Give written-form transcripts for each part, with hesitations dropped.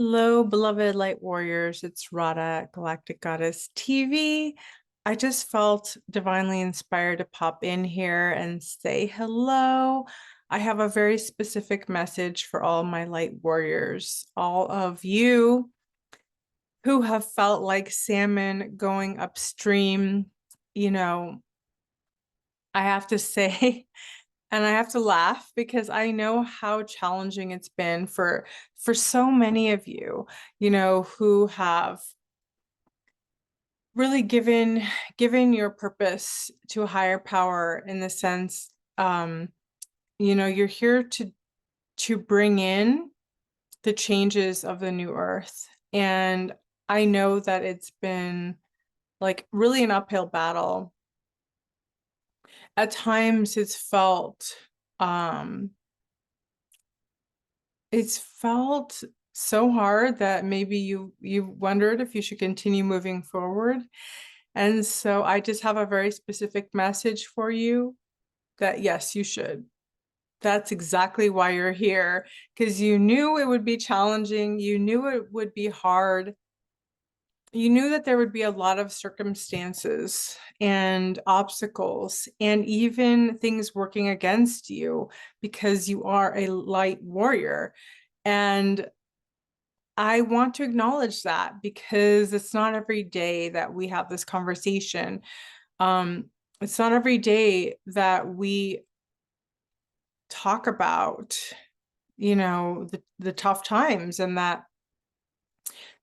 Hello, beloved light warriors. It's Rada at Galactic Goddess TV. I just felt divinely inspired to pop in here and say hello. I have a very specific message for all my light warriors, all of you who have felt like salmon going upstream. You know, I have to say, and I have to laugh because I know how challenging it's been for so many of you, who have really given your purpose to a higher power in the sense, you're here to bring in the changes of the new earth. And I know that it's been like really an uphill battle. At times um it's felt so hard that maybe you wondered if you should continue moving forward. And so I just have a very specific message for you that yes, you should. That's exactly why you're here, because you knew it would be challenging. You knew it would be hard. You knew that there would be a lot of circumstances and obstacles and even things working against you because you are a light warrior. And I want to acknowledge that because it's not every day that we have this conversation. It's not every day that we talk about, the tough times, and that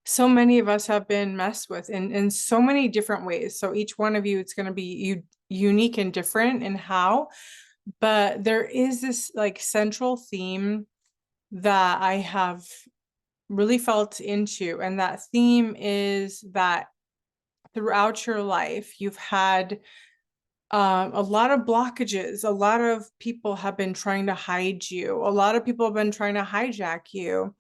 so many of us have been messed with in so many different ways. So each one of you, it's going to be unique and different in how, but there is this like central theme that I have really felt into. And that theme is that throughout your life, you've had a lot of blockages. A lot of people have been trying to hide you. A lot of people have been trying to hijack you.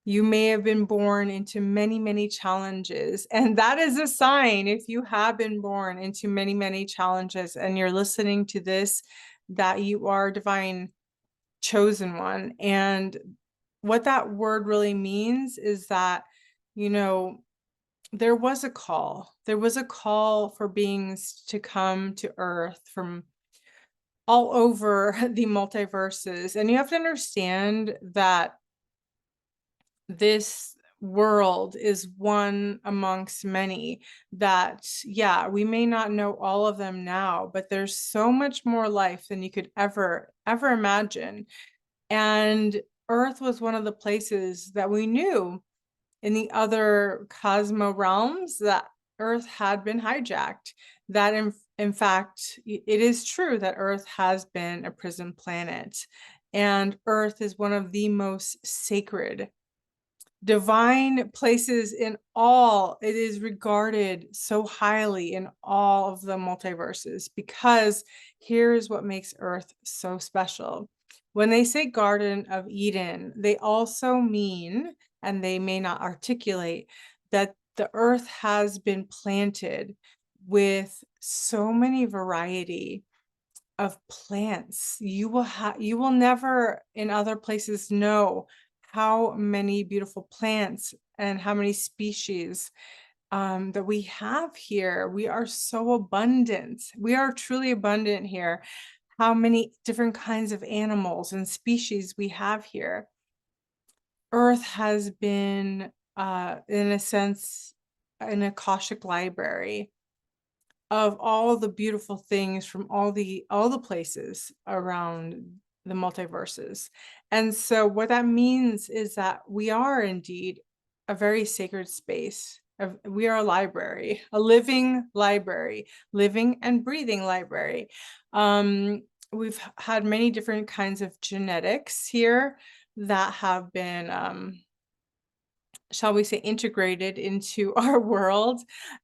You may have been born into many, many challenges. And that is a sign, if you have been born into many, many challenges and you're listening to this, that you are divine chosen one. And what that word really means is that, there was a call. There was a call for beings to come to Earth from all over the multiverses. And you have to understand that this world is one amongst many, that, yeah, we may not know all of them now, but there's so much more life than you could ever imagine. And Earth was one of the places that we knew in the other cosmo realms that Earth had been hijacked. That in fact, it is true that Earth has been a prison planet, and Earth is one of the most sacred, divine places in all. It is regarded so highly in all of the multiverses, because here's what makes Earth so special. When they say Garden of Eden, they also mean, and they may not articulate, that the Earth has been planted with so many variety of plants. You will never in other places know how many beautiful plants and how many species that we have here. We are so abundant. We are truly abundant here. How many different kinds of animals and species we have here. Earth has been, in a sense, an Akashic library of all the beautiful things from all the places around the multiverses. And so what that means is that we are indeed a very sacred space. We are a library, a living library, living and breathing library. We've had many different kinds of genetics here that have been shall we say, integrated into our world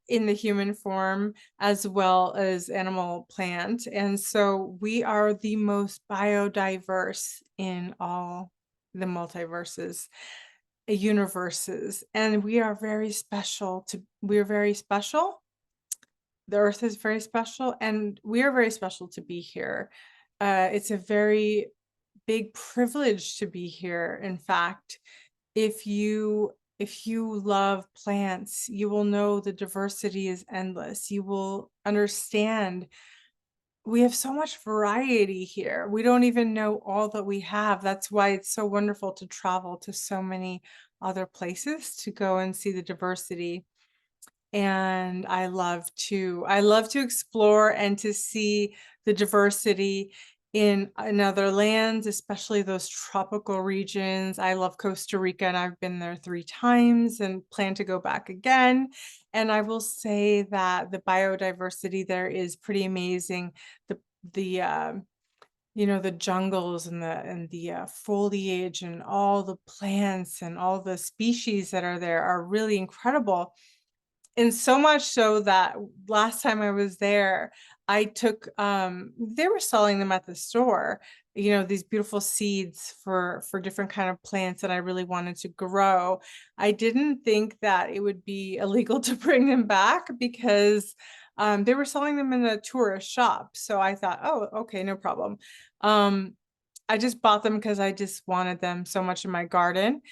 in the human form, as well as animal, plant. And so we are the most biodiverse in all the multiverses, universes. And we are very special we're very special. The Earth is very special, and we are very special to be here. It's a very big privilege to be here. In fact, if you If you love plants, you will know the diversity is endless. You will understand we have so much variety here. We don't even know all that we have. That's why it's so wonderful to travel to so many other places to go and see the diversity. And I love to explore and to see the diversity in other lands, especially those tropical regions. I love Costa Rica, and I've been there 3 times and plan to go back again. And I will say that the biodiversity there is pretty amazing. The the jungles and the foliage and all the plants and all the species that are there are really incredible. And so much so that last time I was there, I took, they were selling them at the store, these beautiful seeds for different kind of plants that I really wanted to grow. I didn't think that it would be illegal to bring them back because, they were selling them in the tourist shop. So I thought, "Oh, okay, no problem." Um, I just bought them because I just wanted them so much in my garden.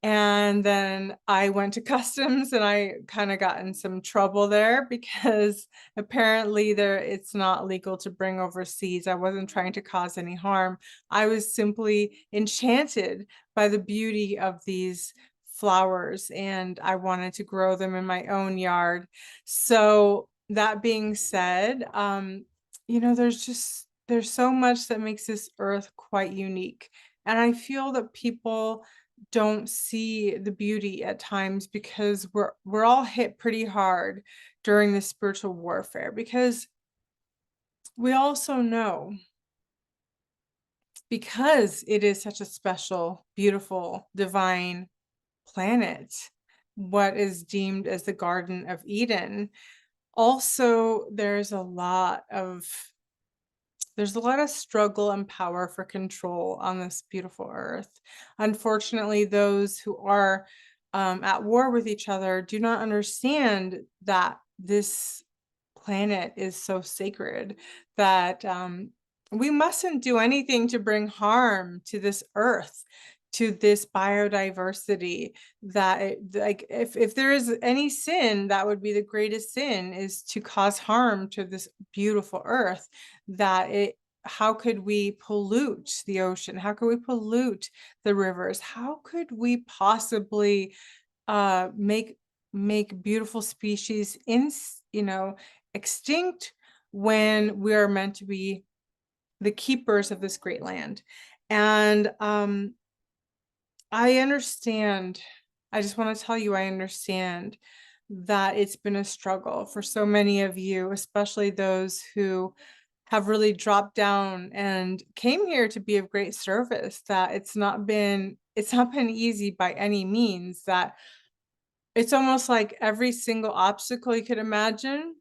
And then I went to customs and I kinda got in some trouble there because apparently it's not legal to bring overseas. I wasn't trying to cause any harm. I was simply enchanted by the beauty of these flowers, and I wanted to grow them in my own yard. So, that being said, there's so much that makes this earth quite unique, and I feel that people don't see the beauty at times because we're all hit pretty hard during the spiritual warfare because we also know because it is such a special, beautiful, divine planet, what is deemed as the Garden of Eden. Also, there's a lot of struggle and power for control on this beautiful earth. Unfortunately, those who are at war with each other do not understand that this planet is so sacred that we mustn't do anything to bring harm to this earth, to this biodiversity. Like, if there is any sin, that would be the greatest sin, is to cause harm to this beautiful earth. That it How could we pollute the ocean? How could we pollute the rivers? How could we possibly make beautiful species extinct when we are meant to be the keepers of this great land? And I understand. I just want to tell you, I understand that it's been a struggle for so many of you, especially those who have really dropped down and came here to be of great service, that it's not been easy by any means, that it's almost like every single obstacle you could imagine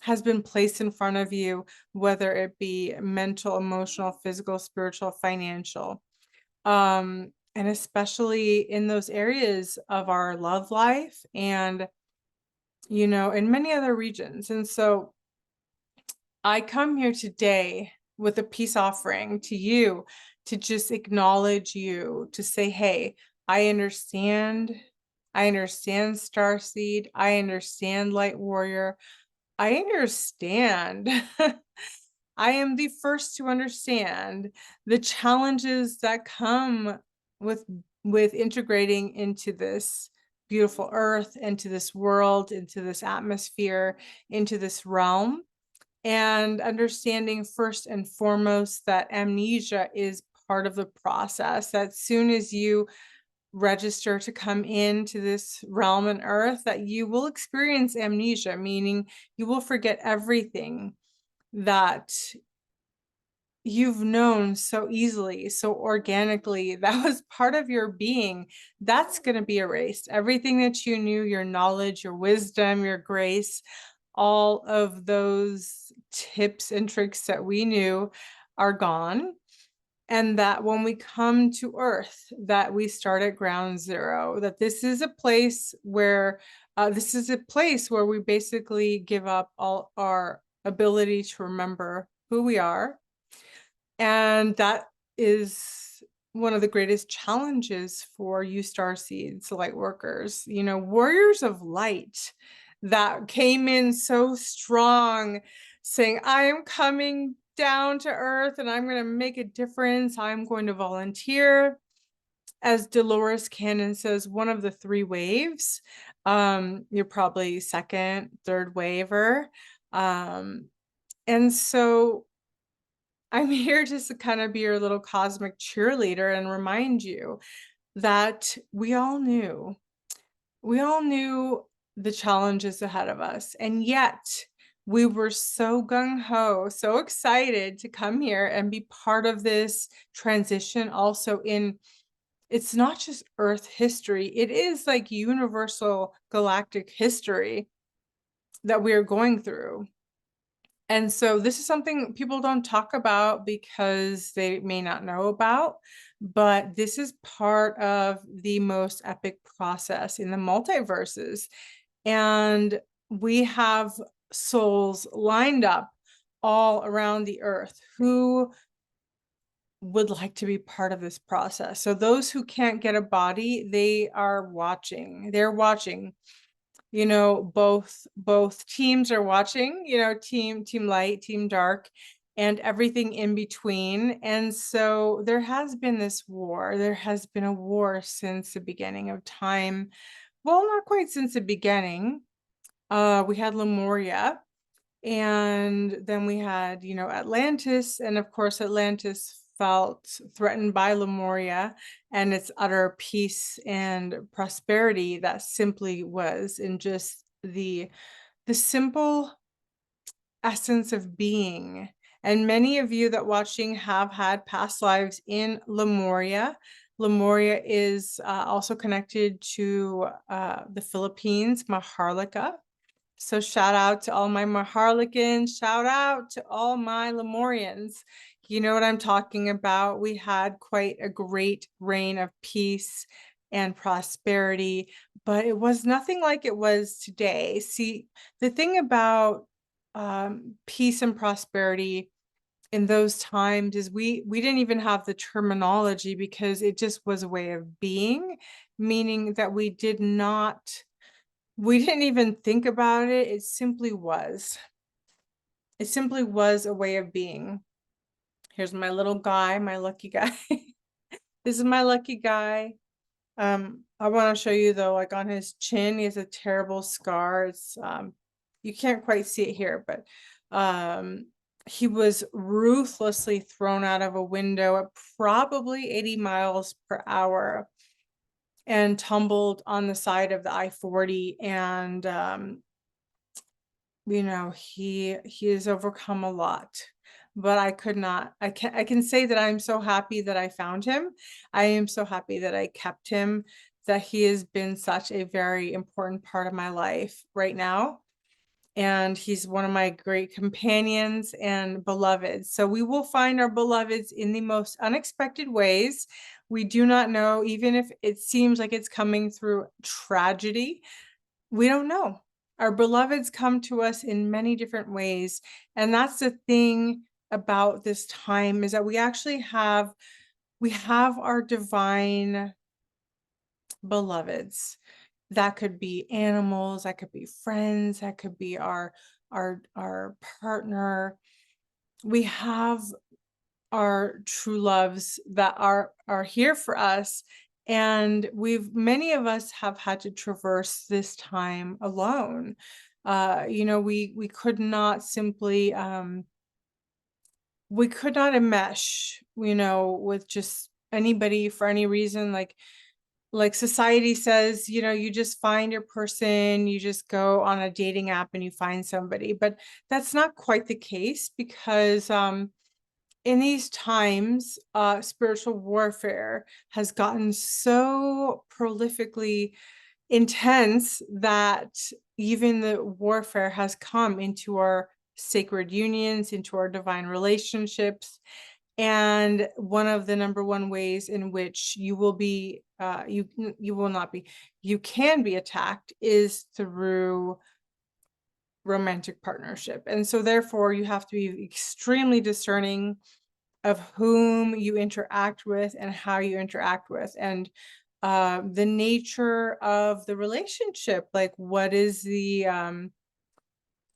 has been placed in front of you, whether it be mental, emotional, physical, spiritual, financial. And especially in those areas of our love life and, in many other regions. And so I come here today with a peace offering to you to just acknowledge you, to say, hey, I understand. I understand Starseed. I understand Light Warrior. I understand. I am the first to understand the challenges that come with integrating into this beautiful earth, into this world, into this atmosphere, into this realm, and understanding first and foremost that amnesia is part of the process. That soon as you register to come into this realm and earth, that you will experience amnesia, meaning you will forget everything that you've known so easily, so organically, that was part of your being. That's going to be erased. Everything that you knew, your knowledge, your wisdom, your grace, all of those tips and tricks that we knew are gone. And that when we come to earth, that we start at ground zero, that this is a place where we basically give up all our ability to remember who we are. And that is one of the greatest challenges for you star seeds, light workers, warriors of light that came in so strong, saying, I am coming down to earth and I'm going to make a difference. I'm going to volunteer. As Dolores Cannon says, one of the three waves. You're probably second, third waver. And so I'm here just to kind of be your little cosmic cheerleader and remind you that we all knew the challenges ahead of us. And yet we were so gung-ho, so excited to come here and be part of this transition also it's not just Earth history, it is like universal galactic history that we are going through. And so this is something people don't talk about because they may not know about, but this is part of the most epic process in the multiverses. And we have souls lined up all around the earth who would like to be part of this process. So those who can't get a body, they are watching. They're watching. Both teams are watching, team light, team dark, and everything in between. And so there has been this war. There has been a war since the beginning of time. Well, not quite since the beginning. We had Lemuria, and then we had, Atlantis, and of course Atlantis felt threatened by Lemuria and its utter peace and prosperity that simply was in just the simple essence of being. And many of you that watching have had past lives in Lemuria. Lemuria is also connected to the Philippines, Maharlika. So shout out to all my Maharlikans, shout out to all my Lemurians. You know what I'm talking about. We had quite a great reign of peace and prosperity, but it was nothing like it was today. See, the thing about peace and prosperity in those times is we didn't even have the terminology because it just was a way of being, meaning that we didn't even think about it. It simply was. It simply was a way of being. Here's my little guy, my lucky guy. This is my lucky guy. I want to show you though, like on his chin, he has a terrible scar. It's you can't quite see it here, but he was ruthlessly thrown out of a window at probably 80 miles per hour and tumbled on the side of the I-40, and he has overcome a lot, but I can say that I'm so happy that I found him. I am so happy that I kept him, that he has been such a very important part of my life right now. And he's one of my great companions and beloveds. So we will find our beloveds in the most unexpected ways. We do not know, even if it seems like it's coming through tragedy, we don't know. Our beloveds come to us in many different ways. And that's the thing about this time, is that we actually have our divine beloveds. That could be animals, that could be friends, that could be our partner. We have our true loves that are here for us, and many of us have had to traverse this time alone. We could not simply we could not enmesh, with just anybody for any reason. Like society says, you just find your person, you just go on a dating app and you find somebody. But that's not quite the case, because in these times, spiritual warfare has gotten so prolifically intense that even the warfare has come into our sacred unions, into our divine relationships. And one of the number one ways in which you will be, you will not be, you can be attacked is through romantic partnership. And so therefore you have to be extremely discerning of whom you interact with and how you interact with, and the nature of the relationship. Like, what is the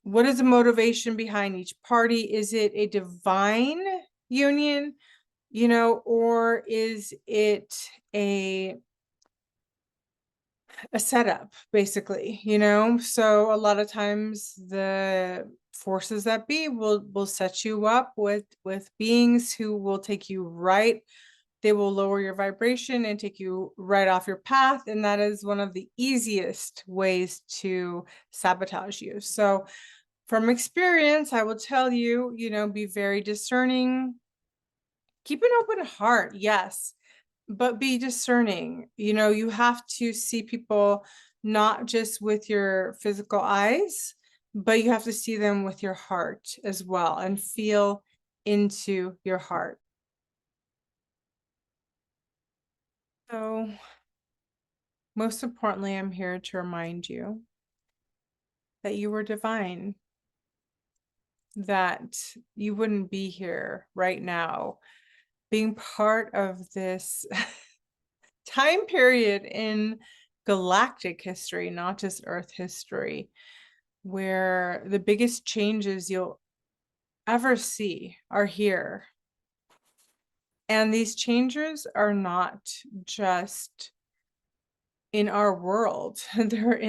motivation behind each party? Is it a divine union, or is it a setup, basically, so a lot of times the forces that be will set you up with beings who will take you right. They will lower your vibration and take you right off your path, and that is one of the easiest ways to sabotage you. So from experience, I will tell you, be very discerning. Keep an open heart, yes, but be discerning. You have to see people not just with your physical eyes, but you have to see them with your heart as well and feel into your heart. So, most importantly, I'm here to remind you that you were divine, that you wouldn't be here right now being part of this time period in galactic history, not just Earth history, where the biggest changes you'll ever see are here. And these changes are not just in our world, they're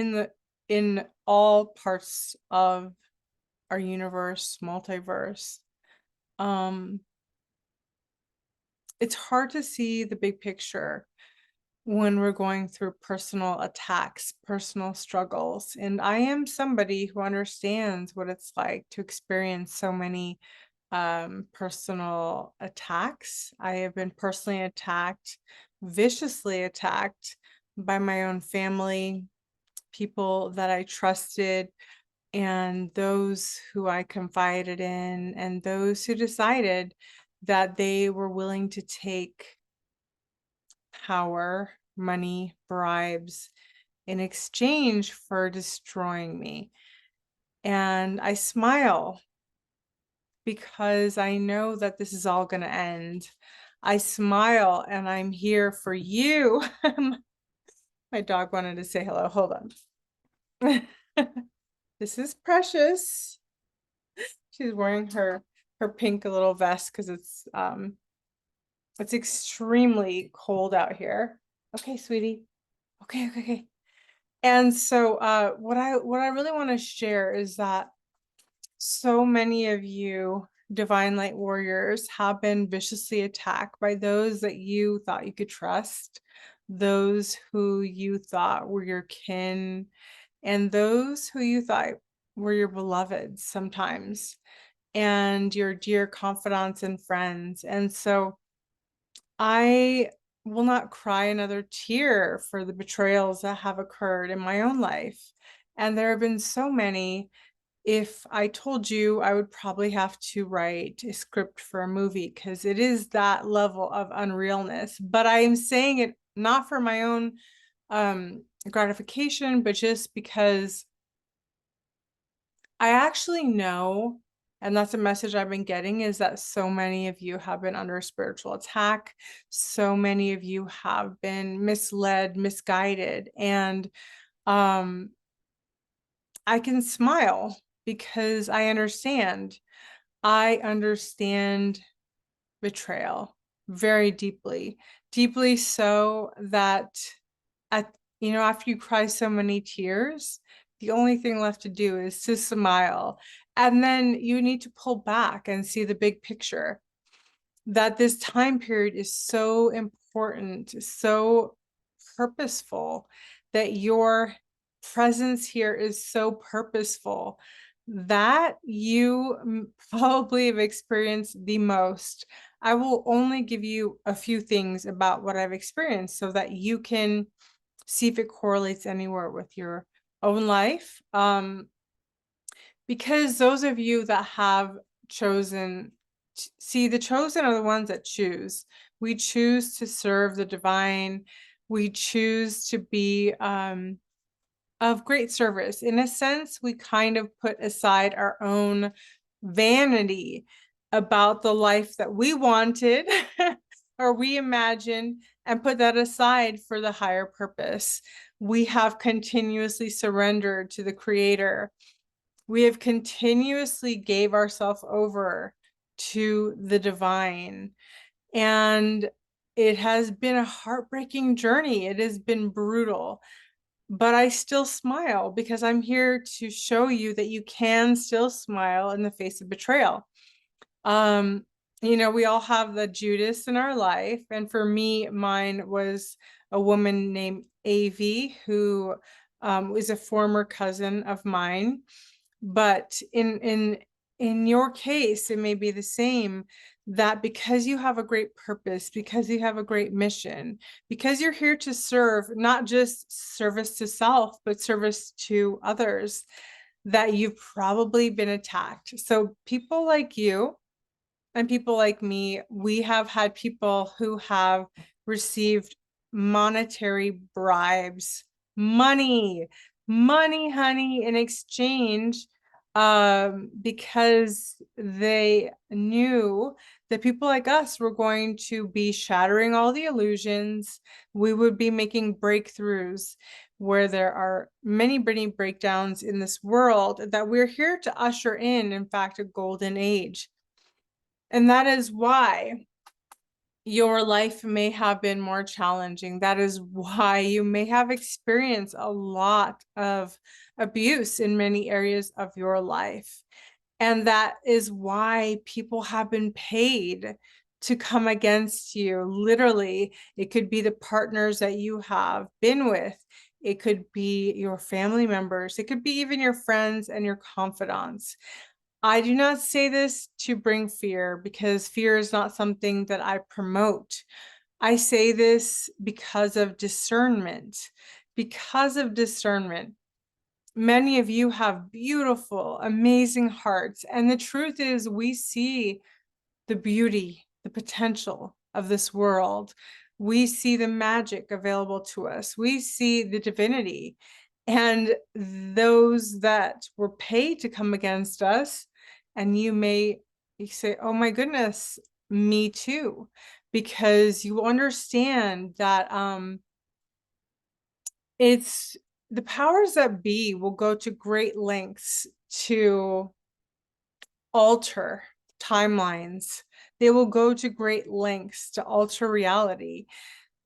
in all parts of our universe, multiverse. Um, it's hard to see the big picture when we're going through personal attacks, personal struggles. And I am somebody who understands what it's like to experience so many personal attacks. I have been personally attacked, viciously attacked by my own family, people that I trusted, and those who I confided in, and those who decided that they were willing to take power, money, bribes in exchange for destroying me. And I smile because I know that this is all going to end. I smile and I'm here for you. My dog wanted to say hello. Hold on. This is Precious. She's wearing her pink little vest because it's extremely cold out here. Okay, sweetie. Okay. And so what I really want to share is that so many of you divine light warriors have been viciously attacked by those that you thought you could trust, those who you thought were your kin, and those who you thought were your beloveds sometimes, and your dear confidants and friends. And so I will not cry another tear for the betrayals that have occurred in my own life. And there have been so many. If I told you, I would probably have to write a script for a movie because it is that level of unrealness. But I am saying it not for my own gratification, but just because I actually know, and that's a message I've been getting, is that so many of you have been under spiritual attack. So many of you have been misled, misguided, and I can smile because I understand. I understand betrayal very deeply, deeply so that after you cry so many tears, the only thing left to do is to smile. And then you need to pull back and see the big picture, that this time period is so important, so purposeful, that your presence here is so purposeful, that you probably have experienced the most. I will only give you a few things about what I've experienced so that you can see if it correlates anywhere with your own life. Because those of you that have chosen, see, the chosen are the ones that choose. We choose to serve the divine. We choose to be of great service. In a sense, we kind of put aside our own vanity about the life that we wanted or we imagined and put that aside for the higher purpose. We have continuously surrendered to the Creator. We have continuously gave ourselves over to the divine. And it has been a heartbreaking journey. It has been brutal, but I still smile because I'm here to show you that you can still smile in the face of betrayal. Um, we all have the Judas in our life. And for me, mine was a woman named Avi, who was a former cousin of mine. But in your case, it may be the same, that because you have a great purpose, because you have a great mission, because you're here to serve, not just service to self, but service to others, that you've probably been attacked. So people like you and people like me, we have had people who have received monetary bribes, money, honey, in exchange, because they knew that people like us were going to be shattering all the illusions. We would be making breakthroughs where there are many breakdowns in this world, that we're here to usher in fact, a golden age. And that is why your life may have been more challenging. That is why you may have experienced a lot of abuse in many areas of your life. And that is why people have been paid to come against you. Literally, it could be the partners that you have been with. It could be your family members. It could be even your friends and your confidants. I do not say this to bring fear, because fear is not something that I promote. I say this because of discernment. Because of discernment. Many of you have beautiful, amazing hearts. And the truth is, we see the beauty, the potential of this world. We see the magic available to us. We see the divinity. And those that were paid to come against us, and you say, oh my goodness, me too, because you understand that it's the powers that be will go to great lengths to alter timelines. They will go to great lengths to alter reality.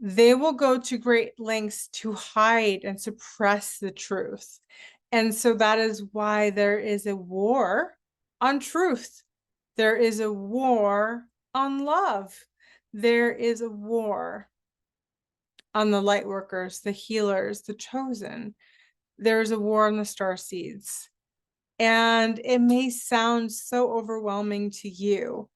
They will go to great lengths to hide and suppress the truth. And so that is why there is a war on truth. There is a war on love. There is a war on the light workers, the healers, the chosen. There is a war on the star seeds. And it may sound so overwhelming to you.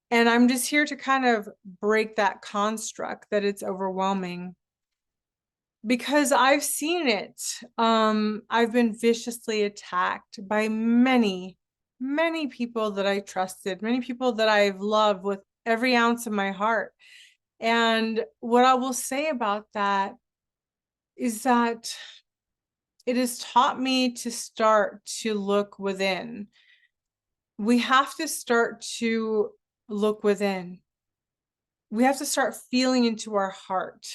And I'm just here to kind of break that construct that it's overwhelming, because I've seen it. I've been viciously attacked by many people that I trusted, many people that I've loved with every ounce of my heart. And what I will say about that is that it has taught me to start to look within. We have to start to look within. We have to start feeling into our heart.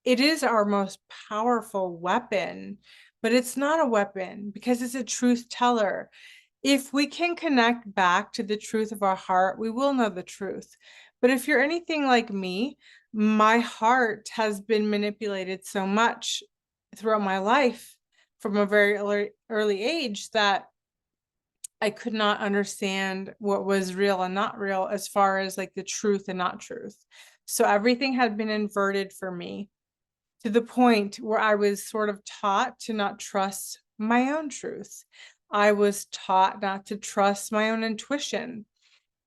It is our most powerful weapon, but it's not a weapon because it's a truth teller. If we can connect back to the truth of our heart, we will know the truth. But if you're anything like me, my heart has been manipulated so much throughout my life from a very early age that I could not understand what was real and not real, as far as like the truth and not truth. So everything had been inverted for me, to the point where I was sort of taught to not trust my own truth. I was taught not to trust my own intuition.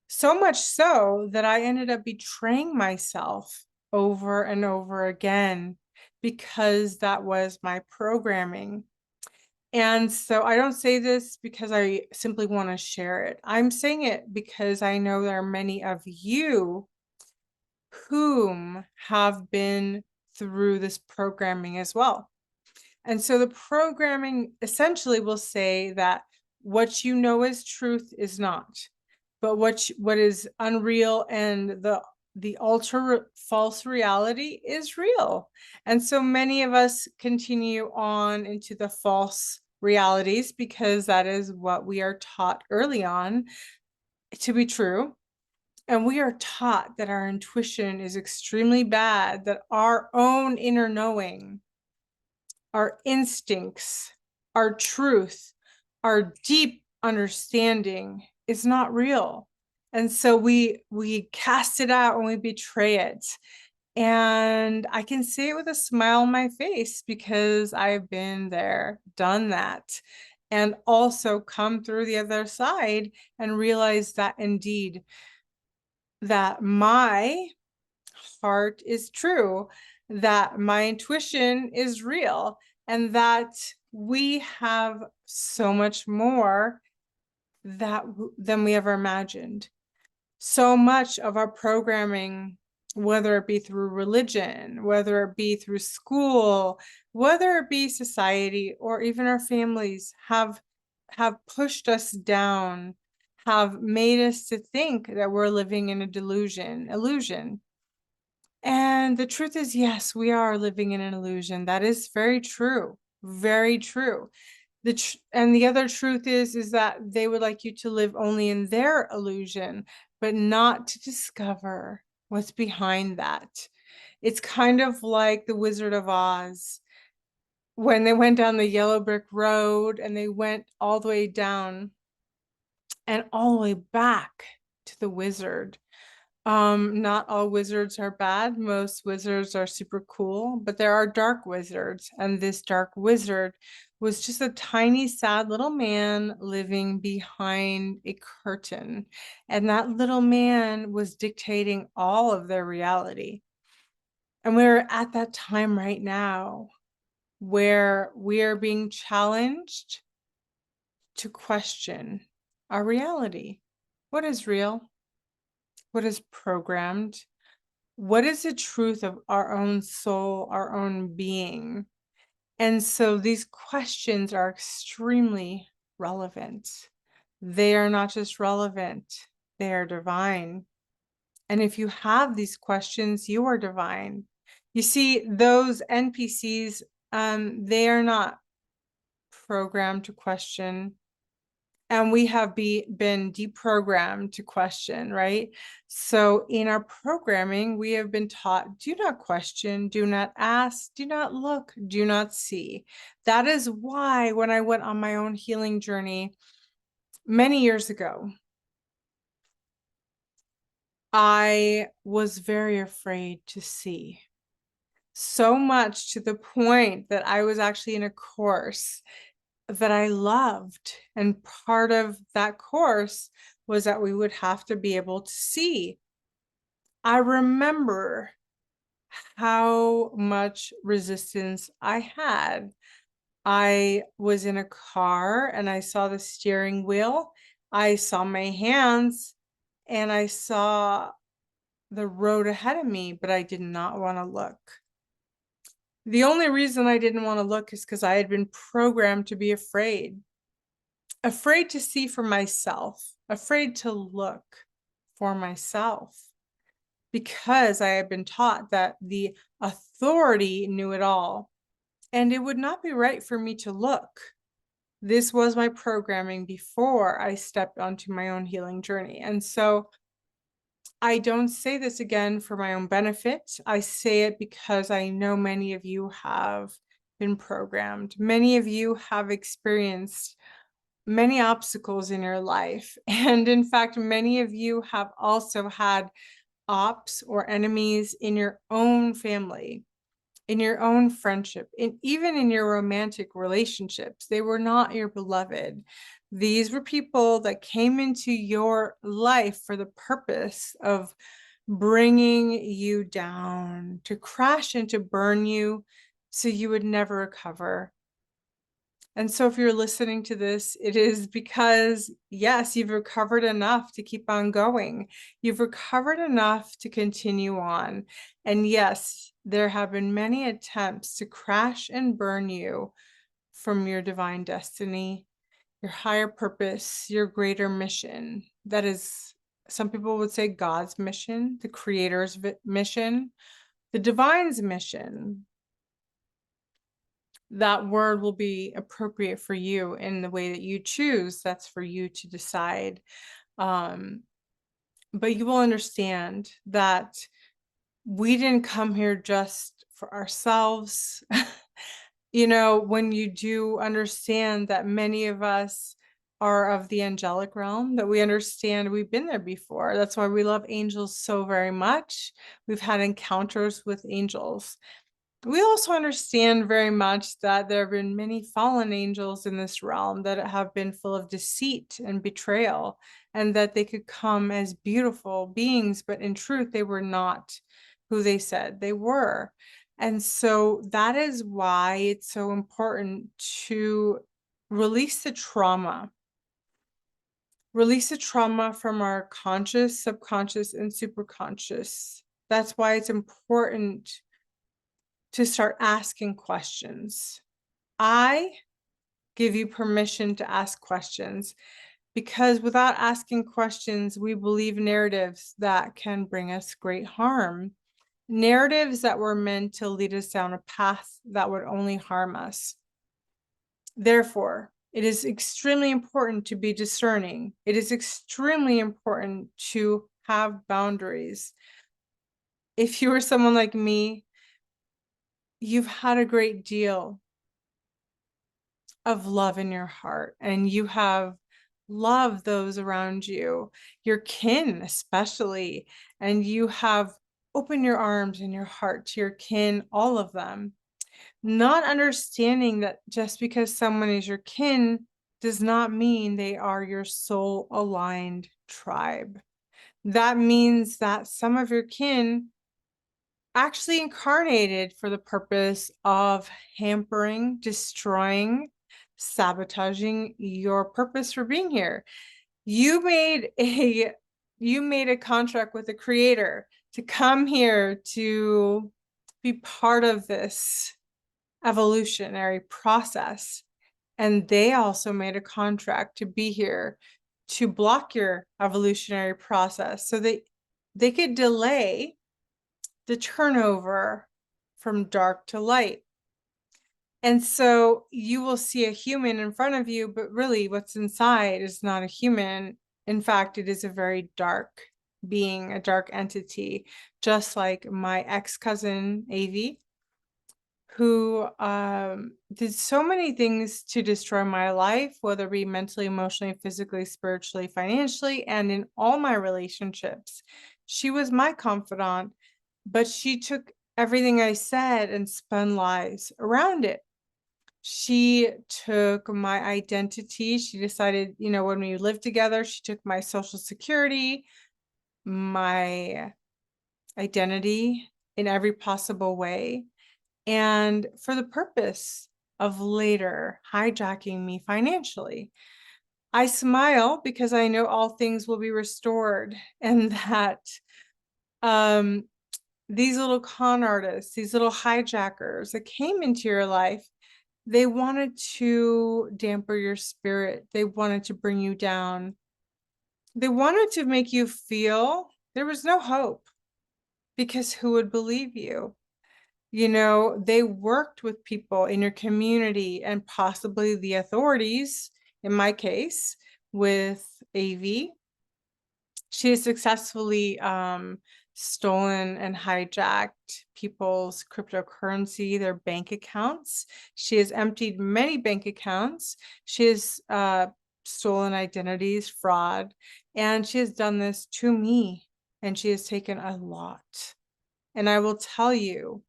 So much so that I ended up betraying myself over and over again, because that was my programming. And so I don't say this because I simply want to share it. I'm saying it because I know there are many of you whom have been through this programming as well. And so the programming essentially will say that what you know as truth is not. but what is unreal and the ultra false reality is real. And so many of us continue on into the false realities because that is what we are taught early on to be true. And we are taught that our intuition is extremely bad, that our own inner knowing, our instincts, our truth, our deep understanding is not real. And so we cast it out and we betray it. And I can say it with a smile on my face because I've been there, done that, and also come through the other side and realize that indeed that my heart is true, that my intuition is real, and that we have so much more than we ever imagined. So much of our programming, whether it be through religion, whether it be through school, whether it be society, or even our families, have pushed us down, have made us to think that we're living in a illusion. And the truth is, yes, we are living in an illusion. That is very true. Very true. And the other truth is that they would like you to live only in their illusion, but not to discover what's behind that. It's kind of like the Wizard of Oz when they went down the yellow brick road and they went all the way down and all the way back to the wizard. Not all wizards are bad. Most wizards are super cool, but there are dark wizards, and this dark wizard was just a tiny, sad little man living behind a curtain. And that little man was dictating all of their reality. And we're at that time right now where we are being challenged to question our reality. What is real? What is programmed? What is the truth of our own soul, our own being? And so these questions are extremely relevant. They are not just relevant, they are divine. And if you have these questions, you are divine. You see, those NPCs, they are not programmed to question, and we have been deprogrammed to question, right? So in our programming, we have been taught, do not question, do not ask, do not look, do not see. That is why when I went on my own healing journey many years ago, I was very afraid to see. So much to the point that I was actually in a course that I loved. And part of that course was that we would have to be able to see. I remember how much resistance I had. I was in a car and I saw the steering wheel. I saw my hands and I saw the road ahead of me, but I did not want to look. The only reason I didn't want to look is because I had been programmed to be afraid. Afraid to see for myself, afraid to look for myself, because I had been taught that the authority knew it all, and it would not be right for me to look. This was my programming before I stepped onto my own healing journey. And so I don't say this again for my own benefit. I say it because I know many of you have been programmed. Many of you have experienced many obstacles in your life. And in fact, many of you have also had ops or enemies in your own family, in your own friendship, and even in your romantic relationships. They were not your beloved. These were people that came into your life for the purpose of bringing you down, to crash and to burn you so you would never recover. And so if you're listening to this, it is because, yes, you've recovered enough to keep on going. You've recovered enough to continue on. And yes, there have been many attempts to crash and burn you from your divine destiny, your higher purpose, your greater mission. that is, some people would say, God's mission, the creator's mission, the divine's mission. That word will be appropriate for you in the way that you choose. That's for you to decide. But you will understand that we didn't come here just for ourselves. You know, when you do understand that many of us are of the angelic realm, that we understand we've been there before. That's why we love angels so very much. We've had encounters with angels. We also understand very much that there have been many fallen angels in this realm that have been full of deceit and betrayal, and that they could come as beautiful beings, but in truth, they were not who they said they were. And so that is why it's so important to release the trauma. Release the trauma from our conscious, subconscious, and superconscious. That's why it's important to start asking questions. I give you permission to ask questions, because without asking questions, we believe narratives that can bring us great harm. Narratives that were meant to lead us down a path that would only harm us. Therefore, it is extremely important to be discerning. It is extremely important to have boundaries. If you are someone like me, you've had a great deal of love in your heart, and you have loved those around you, your kin especially, and you have opened your arms and your heart to your kin, all of them, not understanding that just because someone is your kin does not mean they are your soul aligned tribe. That means that some of your kin actually incarnated for the purpose of hampering, destroying, sabotaging your purpose for being here. You made a contract with the creator to come here to be part of this evolutionary process. And they also made a contract to be here to block your evolutionary process so that they could delay the turnover from dark to light. And so you will see a human in front of you, but really what's inside is not a human. In fact, it is a very dark being, a dark entity, just like my ex-cousin, Avi, who did so many things to destroy my life, whether it be mentally, emotionally, physically, spiritually, financially, and in all my relationships. She was my confidant, but she took everything I said and spun lies around it. She took my identity. She decided, you know, when we lived together, she took my social security, my identity in every possible way, and for the purpose of later hijacking me financially. I smile because I know all things will be restored, and that these little con artists, these little hijackers that came into your life, they wanted to damper your spirit. They wanted to bring you down. They wanted to make you feel there was no hope, because who would believe you? You know, they worked with people in your community and possibly the authorities, in my case, with AV. She has successfully stolen and hijacked people's cryptocurrency, their bank accounts. She has emptied many bank accounts. She has stolen identities, fraud, and she has done this to me, and she has taken a lot. And I will tell you,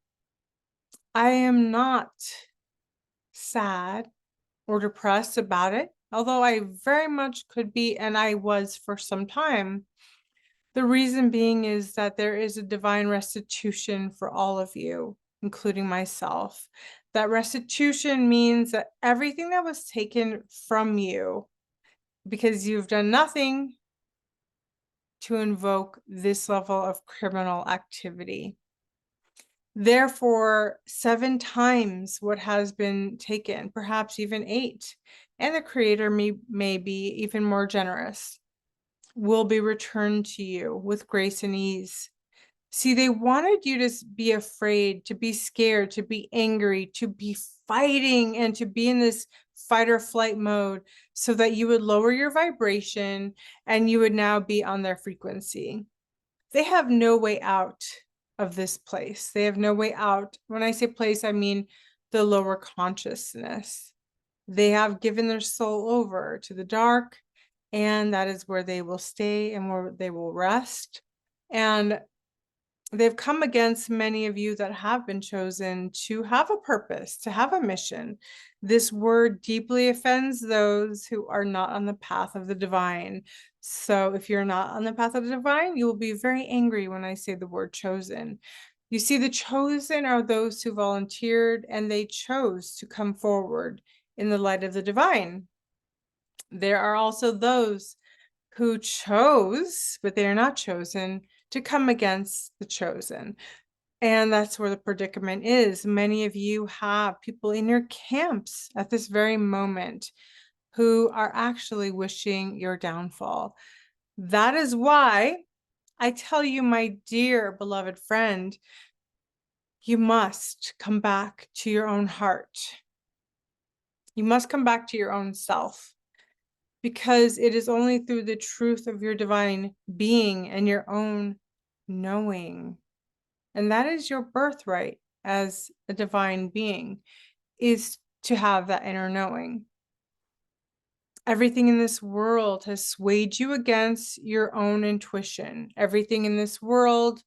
I am not sad or depressed about it, although I very much could be, and I was for some time. The reason being is that there is a divine restitution for all of you, including myself. That restitution means that everything that was taken from you, because you've done nothing to invoke this level of criminal activity. Therefore, 7 times what has been taken, perhaps even 8, and the creator may be even more generous. will be returned to you with grace and ease. See, they wanted you to be afraid, to be scared, to be angry, to be fighting, and to be in this fight or flight mode so that you would lower your vibration and you would now be on their frequency. They have no way out of this place. They have no way out. When I say place, I mean the lower consciousness. They have given their soul over to the dark, and that is where they will stay and where they will rest. And they've come against many of you that have been chosen to have a purpose, to have a mission. This word deeply offends those who are not on the path of the divine. So if you're not on the path of the divine, you will be very angry when I say the word chosen. You see, the chosen are those who volunteered and they chose to come forward in the light of the divine. There are also those who chose, but they are not chosen, to come against the chosen. And that's where the predicament is. Many of you have people in your camps at this very moment who are actually wishing your downfall. That is why I tell you, my dear beloved friend, you must come back to your own heart. You must come back to your own self, because it is only through the truth of your divine being and your own knowing. And that is your birthright as a divine being, is to have that inner knowing. Everything in this world has swayed you against your own intuition. Everything in this world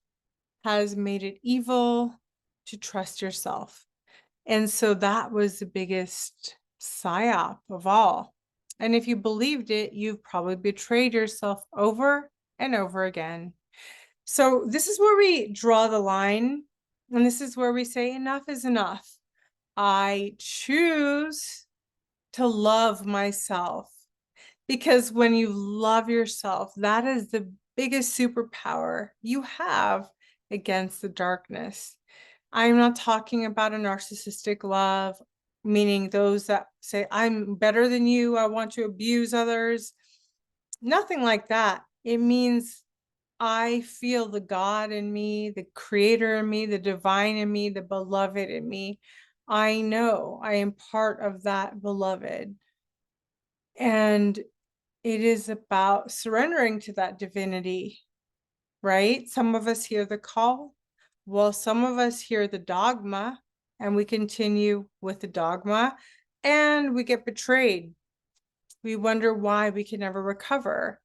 has made it evil to trust yourself. And so that was the biggest psyop of all. And if you believed it, you've probably betrayed yourself over and over again. So this is where we draw the line. And this is where we say enough is enough. I choose to love myself, because when you love yourself, that is the biggest superpower you have against the darkness. I'm not talking about a narcissistic love, meaning those that say, I'm better than you, I want to abuse others. Nothing like that. It means I feel the God in me, the creator in me, the divine in me, the beloved in me. I know I am part of that beloved. And it is about surrendering to that divinity, right? Some of us hear the call, while some of us hear the dogma, and we continue with the dogma, and we get betrayed. We wonder why we can never recover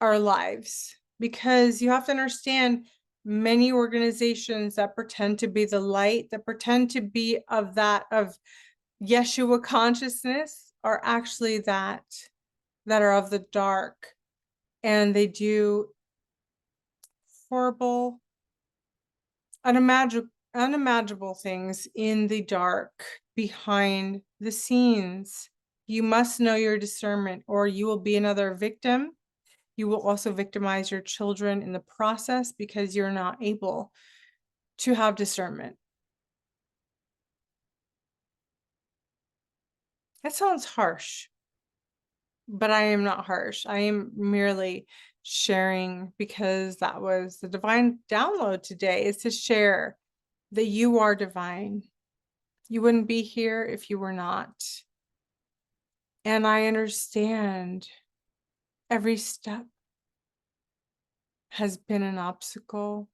our lives, because you have to understand, many organizations that pretend to be the light, that pretend to be of Yeshua consciousness, are actually that are of the dark, and they do horrible, unimaginable things in the dark, behind the scenes. You must know your discernment, or you will be another victim. You will also victimize your children in the process, because you're not able to have discernment. That sounds harsh, but I am not harsh. I am merely sharing, because that was the divine download today, is to share that you are divine. You wouldn't be here if you were not. And I understand every step has been an obstacle.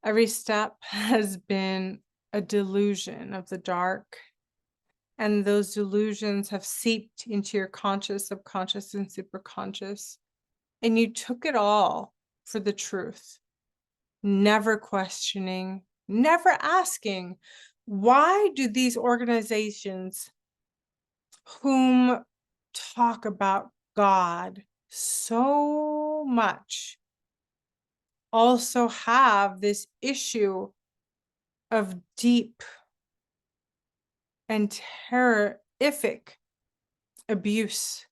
Every step has been a delusion of the dark. And those delusions have seeped into your conscious, subconscious, and superconscious. And you took it all for the truth, never questioning, never asking, why do these organizations whom talk about God so much also have this issue of deep and terrific abuse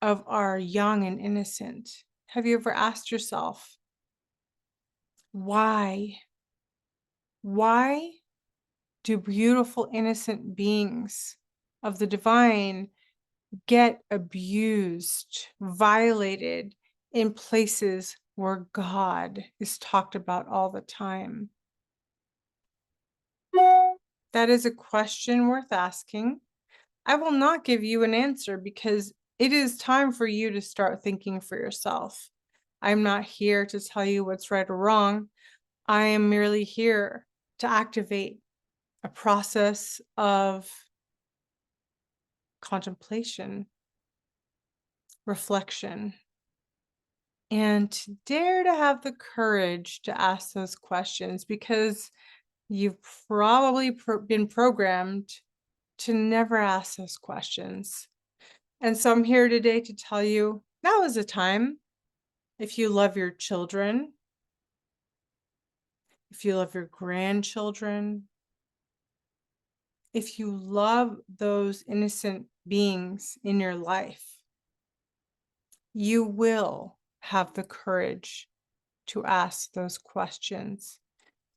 of our young and innocent? Have you ever asked yourself, why? Why do beautiful, innocent beings of the divine get abused, violated in places where God is talked about all the time? That is a question worth asking. I will not give you an answer because it is time for you to start thinking for yourself. I'm not here to tell you what's right or wrong. I am merely here to activate a process of contemplation, reflection, and to dare to have the courage to ask those questions because you've probably been programmed to never ask those questions. And so I'm here today to tell you now is the time. If you love your children, if you love your grandchildren, if you love those innocent beings in your life, you will have the courage to ask those questions.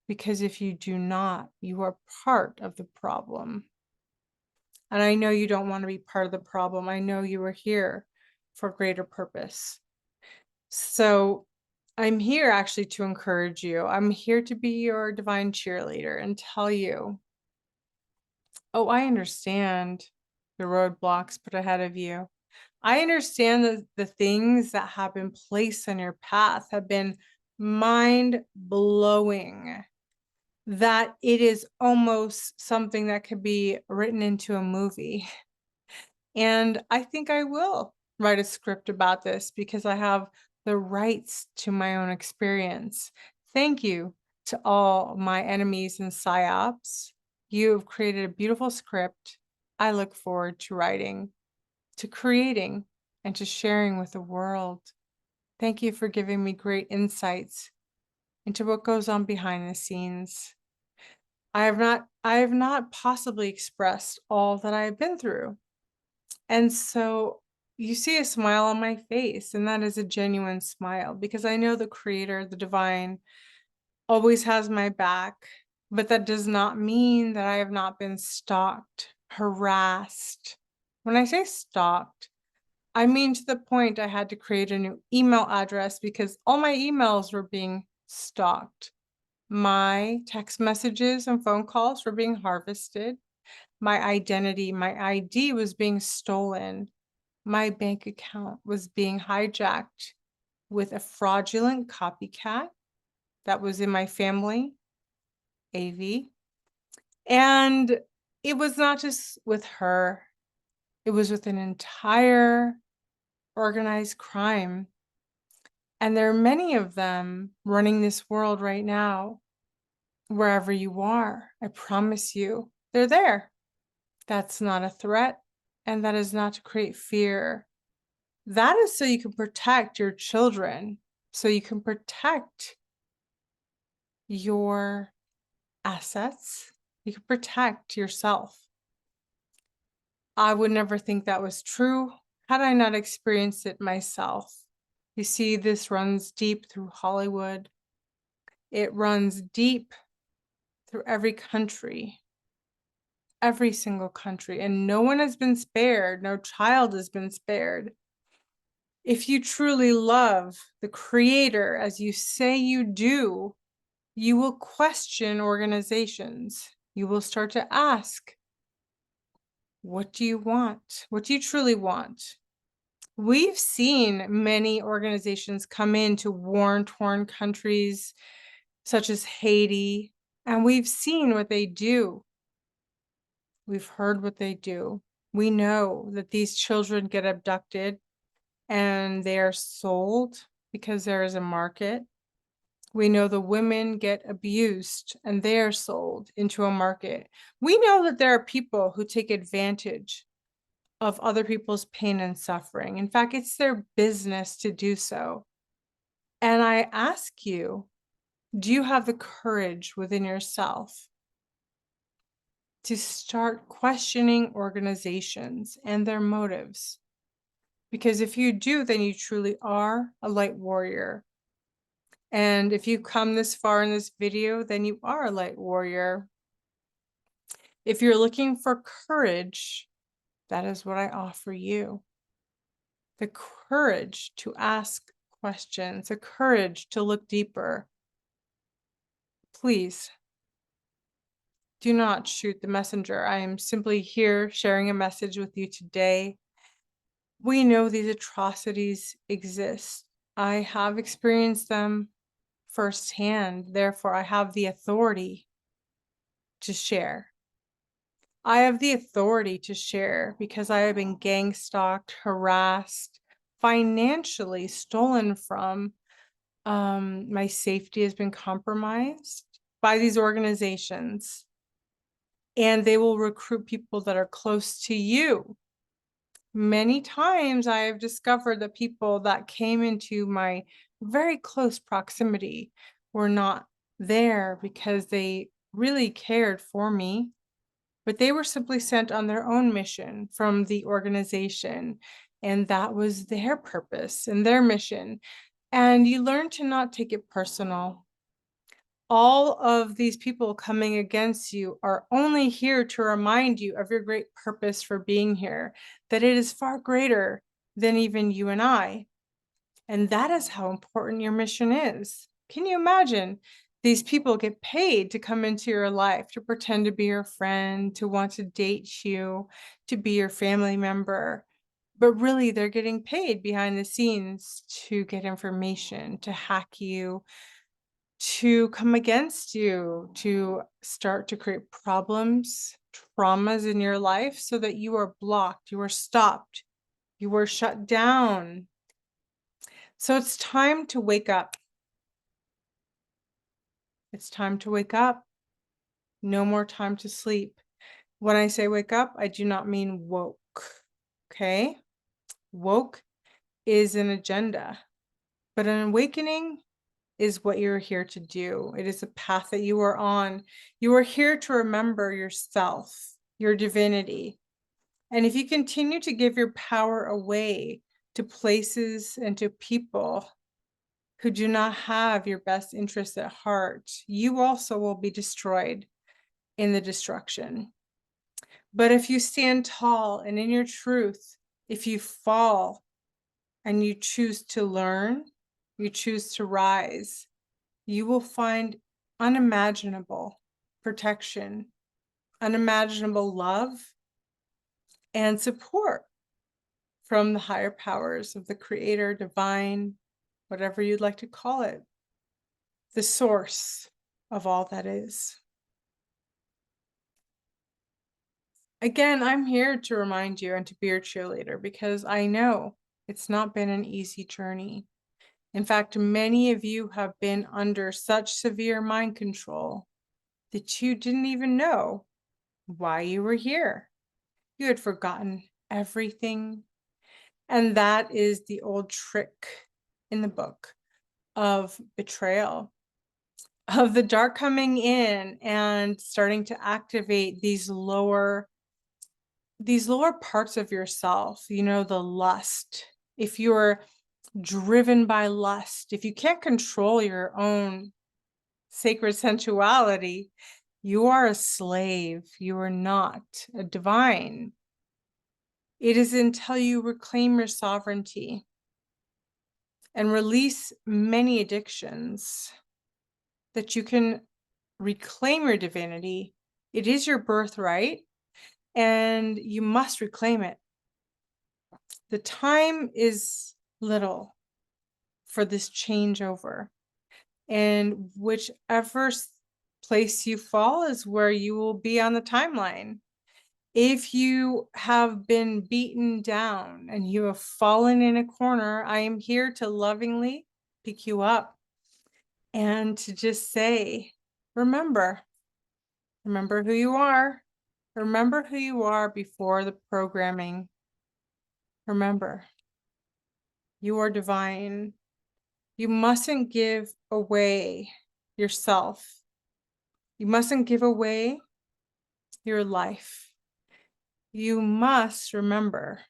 Because if you do not, you are part of the problem. And I know you don't want to be part of the problem. I know you are here for greater purpose. So I'm here actually to encourage you. I'm here to be your divine cheerleader and tell you, oh, I understand the roadblocks put ahead of you. I understand that the things that have been placed on your path have been mind blowing, that it is almost something that could be written into a movie. And I think I will write a script about this because I have the rights to my own experience. Thank you to all my enemies and psyops. You have created a beautiful script I look forward to writing, to creating, and to sharing with the world. Thank you for giving me great insights into what goes on behind the scenes. I have not possibly expressed all that I have been through. And so you see a smile on my face, and that is a genuine smile because I know the creator, the divine, always has my back. But that does not mean that I have not been stalked, harassed. When I say stalked, I mean to the point I had to create a new email address because all my emails were being stalked. My text messages and phone calls were being harvested. My identity, my ID was being stolen. My bank account was being hijacked with a fraudulent copycat that was in my family, AV. And it was not just with her, it was with an entire organized crime. And there are many of them running this world right now, wherever you are. I promise you, they're there. That's not a threat, and that is not to create fear. That is so you can protect your children, so you can protect your assets, you can protect yourself. I would never think that was true had I not experienced it myself. You see, this runs deep through Hollywood. It runs deep through every country, every single country, and no one has been spared. No child has been spared. If you truly love the creator as you say you do, you will question organizations. You will start to ask, what do you want? What do you truly want? We've seen many organizations come into war-torn countries such as Haiti, and we've seen what they do. We've heard what they do. We know that these children get abducted and they are sold because there is a market. We know the women get abused and they are sold into a market. We know that there are people who take advantage of other people's pain and suffering. In fact, it's their business to do so. And I ask you, do you have the courage within yourself to start questioning organizations and their motives? Because if you do, then you truly are a light warrior. And if you come this far in this video, then you are a light warrior. If you're looking for courage, that is what I offer you. The courage to ask questions, the courage to look deeper. Please do not shoot the messenger. I am simply here sharing a message with you today. We know these atrocities exist. I have experienced them firsthand. Therefore, I have the authority to share. I have the authority to share because I have been gang stalked, harassed, financially stolen from. My safety has been compromised by these organizations, and they will recruit people that are close to you. Many times I have discovered that people that came into my very close proximity were not there because they really cared for me, but they were simply sent on their own mission from the organization. And that was their purpose and their mission. And you learn to not take it personal. All of these people coming against you are only here to remind you of your great purpose for being here, that it is far greater than even you and I. And that is how important your mission is. Can you imagine? These people get paid to come into your life, to pretend to be your friend, to want to date you, to be your family member. But really, they're getting paid behind the scenes to get information, to hack you, to come against you, to start to create problems, traumas in your life so that you are blocked, you are stopped, you are shut down. So it's time to wake up. It's time to wake up. No more time to sleep. When I say wake up, I do not mean woke. Okay? Woke is an agenda, but an awakening is what you're here to do. It is a path that you are on. You are here to remember yourself, your divinity. And if you continue to give your power away to places and to people who do not have your best interests at heart, you also will be destroyed in the destruction. But if you stand tall and in your truth, if you fall and you choose to learn, you choose to rise, you will find unimaginable protection, unimaginable love, and support from the higher powers of the creator, divine, whatever you'd like to call it, the source of all that is. Again, I'm here to remind you and to be your cheerleader because I know it's not been an easy journey. In fact, many of you have been under such severe mind control that you didn't even know why you were here. You had forgotten everything. And that is the old trick in the book of betrayal, of the dark coming in and starting to activate these lower parts of yourself, the lust. If you're driven by lust, if you can't control your own sacred sensuality, you are a slave. You are not a divine. It is until you reclaim your sovereignty and release many addictions that you can reclaim your divinity. It is your birthright, and you must reclaim it. The time is little for this changeover, and whichever place you fall is where you will be on the timeline. If you have been beaten down and you have fallen in a corner, I am here to lovingly pick you up and to just say, remember who you are. Remember who you are before the programming. Remember, you are divine. You mustn't give away yourself. You mustn't give away your life. You must remember,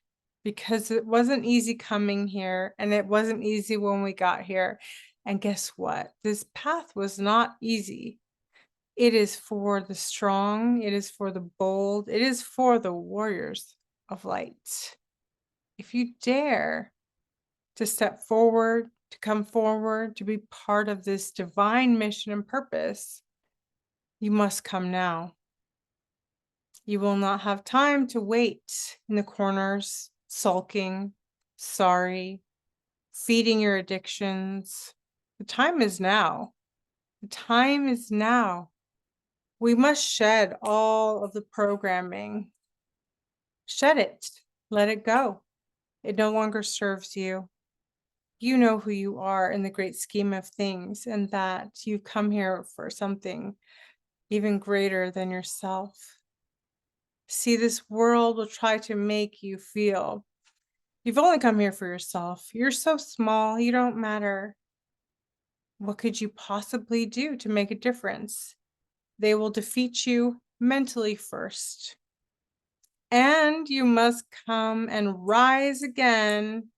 because it wasn't easy coming here and it wasn't easy when we got here. And guess what? This path was not easy. It is for the strong. It is for the bold. It is for the warriors of light. If you dare to step forward, to come forward, to be part of this divine mission and purpose, you must come now. You will not have time to wait in the corners, sulking, sorry, feeding your addictions. The time is now. The time is now. We must shed all of the programming. Shed it. Let it go. It no longer serves you. You know who you are in the great scheme of things, and that you've come here for something even greater than yourself. See, this world will try to make you feel you've only come here for yourself. You're so small, you don't matter. What could you possibly do to make a difference? They will defeat you mentally first. And you must come and rise again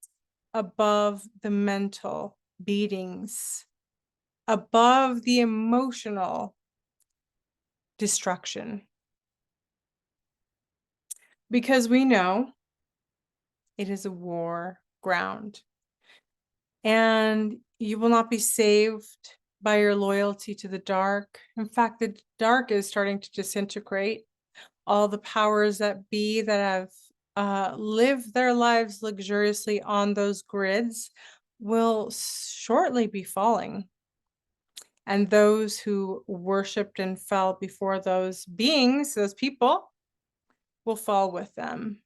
above the mental beatings, above the emotional destruction. Because we know it is a war ground. And you will not be saved by your loyalty to the dark. In fact, the dark is starting to disintegrate. All the powers that be that have lived their lives luxuriously on those grids will shortly be falling. And those who worshiped and fell before those beings, those people, will fall with them.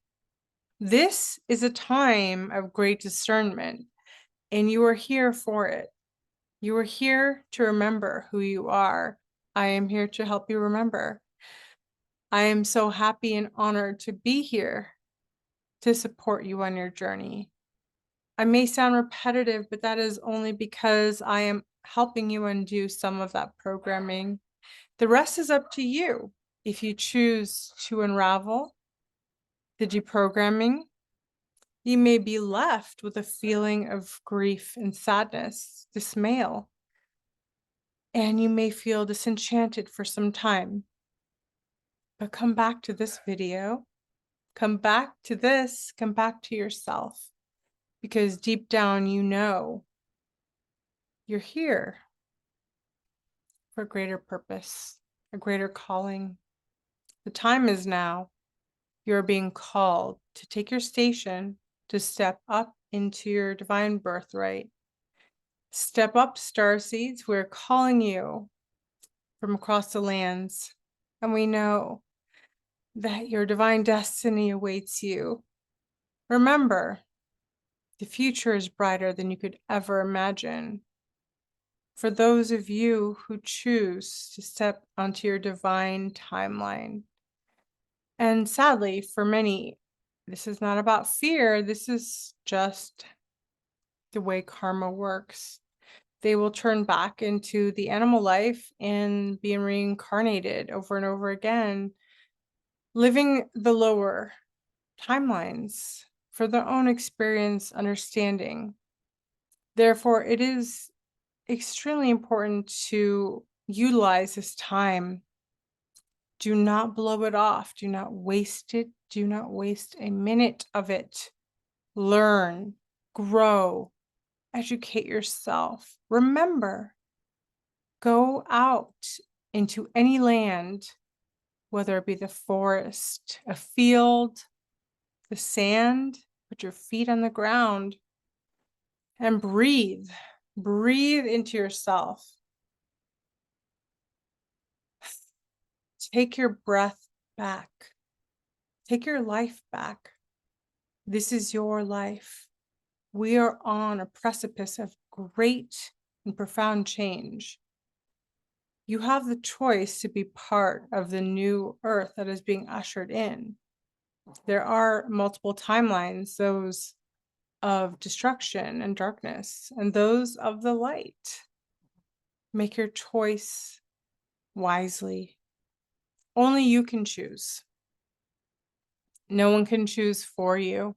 This is a time of great discernment, and you are here for it. You are here to remember who you are. I am here to help you remember. I am so happy and honored to be here to support you on your journey. I may sound repetitive, but that is only because I am helping you undo some of that programming. The rest is up to you. If you choose to unravel the deprogramming, you may be left with a feeling of grief and sadness, dismay, and you may feel disenchanted for some time. But come back to this video, come back to this, come back to yourself, because deep down you know you're here for a greater purpose, a greater calling. The time is now. You're being called to take your station, to step up into your divine birthright. Step up, starseeds. We're calling you from across the lands, and we know that your divine destiny awaits you. Remember, the future is brighter than you could ever imagine. For those of you who choose to step onto your divine timeline. And sadly, for many, this is not about fear. This is just the way karma works. They will turn back into the animal life and be reincarnated over and over again, living the lower timelines for their own experience, understanding. Therefore, it is extremely important to utilize this time. Do not blow it off. Do not waste it. Do not waste a minute of it. Learn, grow, educate yourself. Remember, go out into any land, whether it be the forest, a field, the sand, put your feet on the ground and breathe. Breathe into yourself. Take your breath back. Take your life back. This is your life. We are on a precipice of great and profound change. You have the choice to be part of the new earth that is being ushered in. There are multiple timelines, those of destruction and darkness, and those of the light. Make your choice wisely. Only you can choose. No one can choose for you.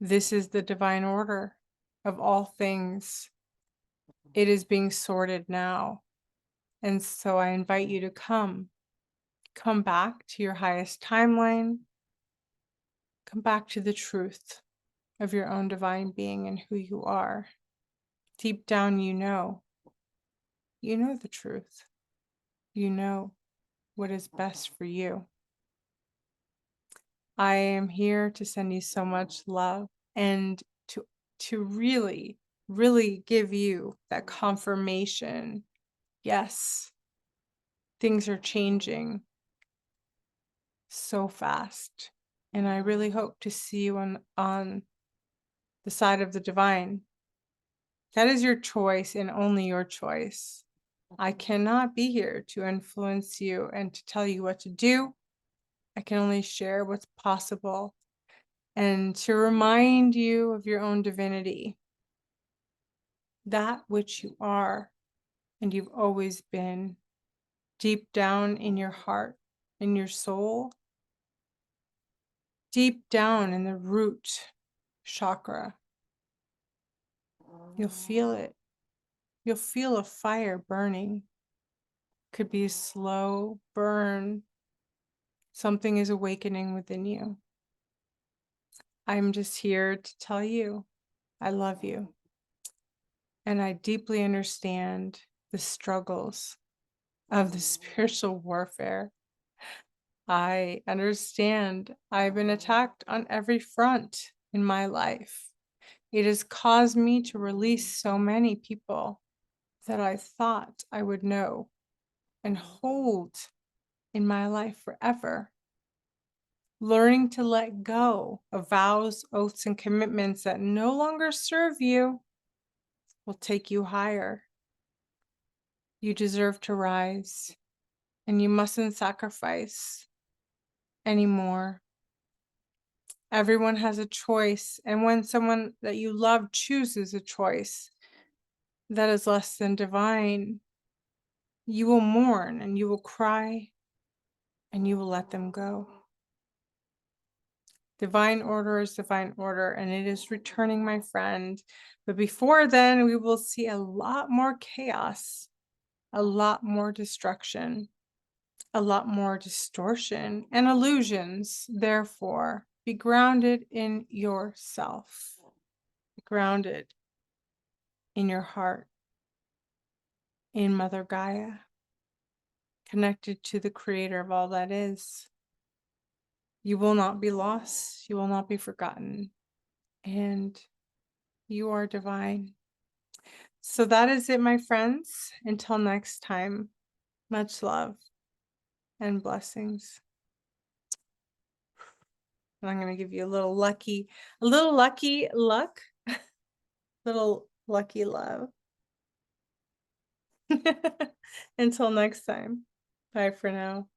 This is the divine order of all things. It is being sorted now. And so I invite you to come back to your highest timeline. Come back to the truth of your own divine being and who you are. Deep down, you know the truth. You know what is best for you. I am here to send you so much love and to really, really give you that confirmation. Yes, things are changing so fast. And I really hope to see you on the side of the divine. That is your choice and only your choice. I cannot be here to influence you and to tell you what to do. I can only share what's possible and to remind you of your own divinity, that which you are and you've always been, deep down in your heart, in your soul, deep down in the root chakra. You'll feel it. You'll feel a fire burning. Could be a slow burn. Something is awakening within you. I'm just here to tell you I love you. And I deeply understand the struggles of the spiritual warfare. I understand I've been attacked on every front in my life. It has caused me to release so many people that I thought I would know and hold in my life forever. Learning to let go of vows, oaths, and commitments that no longer serve you will take you higher. You deserve to rise, and you mustn't sacrifice anymore. Everyone has a choice, and when someone that you love chooses a choice that is less than divine, you will mourn and you will cry and you will let them go. Divine order is divine order, and it is returning, my friend. But before then, we will see a lot more chaos, a lot more destruction, a lot more distortion and illusions. Therefore, be grounded in yourself, be grounded in your heart, in Mother Gaia, connected to the creator of all that is. You will not be lost. You will not be forgotten. And you are divine. So that is it, my friends. Until next time, much love and blessings. And I'm going to give you a little lucky luck, little lucky love. Until next time. Bye for now.